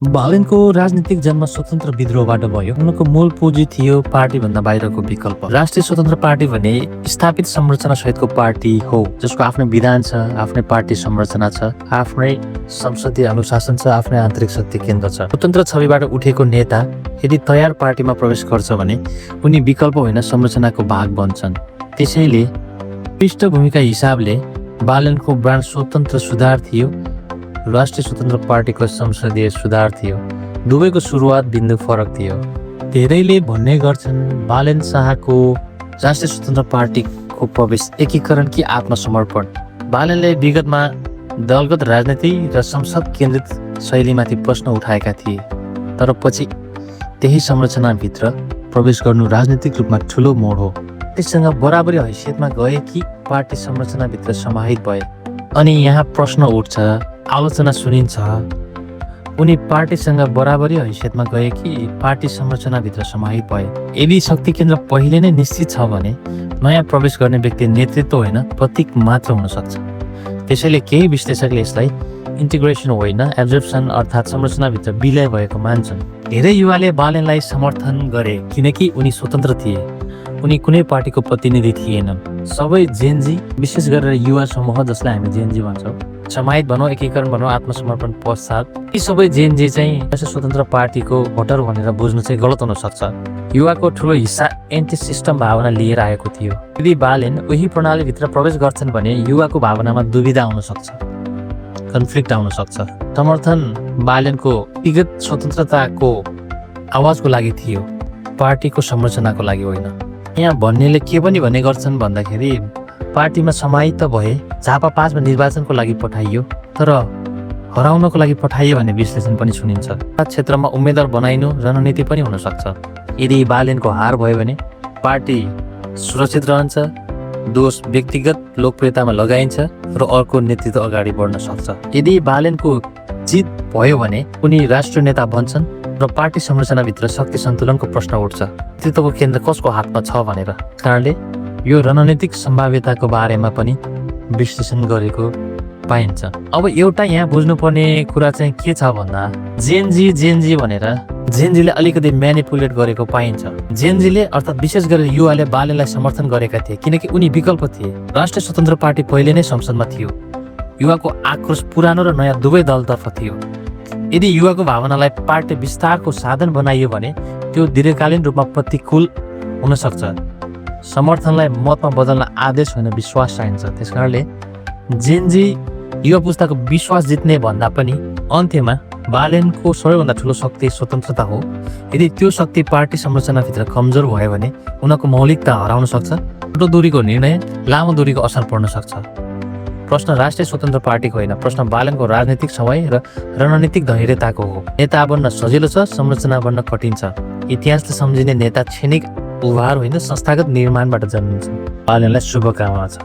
बालेनको राजनीतिक जन्म स्वतन्त्र विद्रोहबाट भयो। उनको मूल पुँजी थियो पार्टीभन्दा बाहिरको विकल्प। राष्ट्रिय स्वतन्त्र पार्टी भने स्थापित संरचना सहितको पार्टी हो, जसको आफ्नै विधान छ, आफ्नै पार्टी संरचना छ, आफ्नै संसदीय अनुशासन छ, आफ्नै आन्तरिक शक्ति केन्द्र छ। स्वतन्त्र छविबाट उठेको नेता यदि तयार पार्टीमा प्रवेश गर्छ भने उनी विकल्प होइन संरचनाको भाग बन्छन्। त्यसैले पृष्ठभूमिका हिसाबले बालेनको ब्रान्ड स्वतन्त्र सुधार थियो, राष्ट्रिय स्वतन्त्र पार्टीको संसदीय सुधार थियो। दुवैको सुरुवात बिन्दु फरक थियो। धेरैले भन्ने गर्छन् बालेन शाहको राष्ट्रिय स्वतन्त्र पार्टीको प्रवेश एकीकरण कि आत्मसमर्पण। बालेनले विगतमा दलगत राजनीति र संसद केन्द्रित शैलीमाथि प्रश्न उठाएका थिए, तर पछि त्यही संरचनाभित्र प्रवेश गर्नु राजनीतिक रूपमा ठुलो मोड हो। त्यससँग बराबरी हैसियतमा गए कि पार्टी संरचनाभित्र समाहित भए। अनि यहाँ प्रश्न उठ्छ, आलोचना सुनिन्छ, उनी पार्टीसँग बराबरी हैसियतमा गए कि पार्टी संरचनाभित्र समाहित भए। यदि शक्ति केन्द्र पहिले नै निश्चित छ भने नयाँ प्रवेश गर्ने व्यक्ति नेतृत्व होइन प्रतीक मात्र हुन सक्छ। त्यसैले केही विश्लेषकले यसलाई इन्टिग्रेसन होइन एब्जर्प्सन अर्थात् संरचनाभित्र विलय भएको मान्छन्। धेरै युवाले बालेनलाई समर्थन गरे किनकि उनी स्वतन्त्र थिए, उनी कुनै पार्टीको प्रतिनिधि थिएनन्। सबै जेनजी, विशेष गरेर युवा समूह जसलाई हामी जेनजी भन्छौँ, समाहित भनौँ, एकीकरण भनौँ, आत्मसमर्पण पश्चात यी सबै जेनजी चाहिँ राष्ट्रिय स्वतन्त्र पार्टीको भोटर भनेर बुझ्नु चाहिँ गलत हुन सक्छ। युवाको ठुलो हिस्सा एन्टी सिस्टम भावना लिएर आएको थियो। यदि बालेन उही प्रणालीभित्र प्रवेश गर्छन् भने युवाको भावनामा दुविधा आउन सक्छ, कन्फ्लिक्ट आउन सक्छ। समर्थन बालेनको व्यक्तिगत स्वतन्त्रताको आवाजको लागि थियो, पार्टीको संरचनाको लागि होइन। यहाँ भन्नेले के पनि भन्ने गर्छन् भन्दाखेरि पार्टीमा समाहित त भए, झापा 5मा निर्वाचनको लागि पठाइयो, तर हराउनको लागि पठाइयो भन्ने विश्लेषण पनि सुनिन्छ। क्षेत्रमा उम्मेदवार बनाइनु रणनीति पनि हुन सक्छ। यदि बालेनको हार भयो भने पार्टी सुरक्षित रहन्छ, दोष व्यक्तिगत लोकप्रियतामा लगाइन्छ र अर्को नेतृत्व अगाडि बढ्न सक्छ। यदि बालेनको जित भयो भने उनी राष्ट्रिय नेता बन्छन् र पार्टी संरचनाभित्र शक्ति सन्तुलनको प्रश्न उठ्छ, नेतृत्वको केन्द्र कसको हातमा छ भनेर। कारणले यो रणनीतिक सम्भाव्यताको बारेमा पनि विश्लेषण गरेको पाइन्छ। अब एउटा यहाँ बुझ्नुपर्ने कुरा चाहिँ के छ भन्दा जेनजी भनेर जेनजीले अलिकति म्यानिपुलेट गरेको पाइन्छ। जेनजीले अर्थात् विशेष गरेर युवाले बालेनलाई समर्थन गरेका थिए किनकि उनी विकल्प थिए। राष्ट्रिय स्वतन्त्र पार्टी पहिले नै संसदमा थियो। युवाको आक्रोश पुरानो र नयाँ दुवै दलतर्फ थियो। यदि युवाको भावनालाई पार्टी विस्तारको साधन बनाइयो भने त्यो दीर्घकालीन रूपमा प्रतिकूल हुन सक्छ। समर्थनलाई मतमा बदल्न आदेश होइन विश्वास चाहिन्छ। त्यसकारणले जेनजी युवा पुस्ताको विश्वास जित्ने भन्दा पनि अन्त्यमा बालेनको सबैभन्दा ठुलो शक्ति स्वतन्त्रता हो। यदि त्यो शक्ति पार्टी संरचनाभित्र कमजोर भयो भने उनको मौलिकता हराउन सक्छ। छोटो दूरीको निर्णय लामो दूरीको असर पर्न सक्छ। प्रश्न राष्ट्रिय स्वतन्त्र पार्टीको होइन, प्रश्न बालेनको राजनीतिक समय र रणनीतिक धैर्यताको हो। नेता बन्न सजिलो छ, संरचना बन्न कठिन छ। इतिहासले सम्झिने नेता क्षणिक उभार होइन संस्थागत निर्माणबाट जन्मिन्छ। बालेनलाई शुभकामना छ।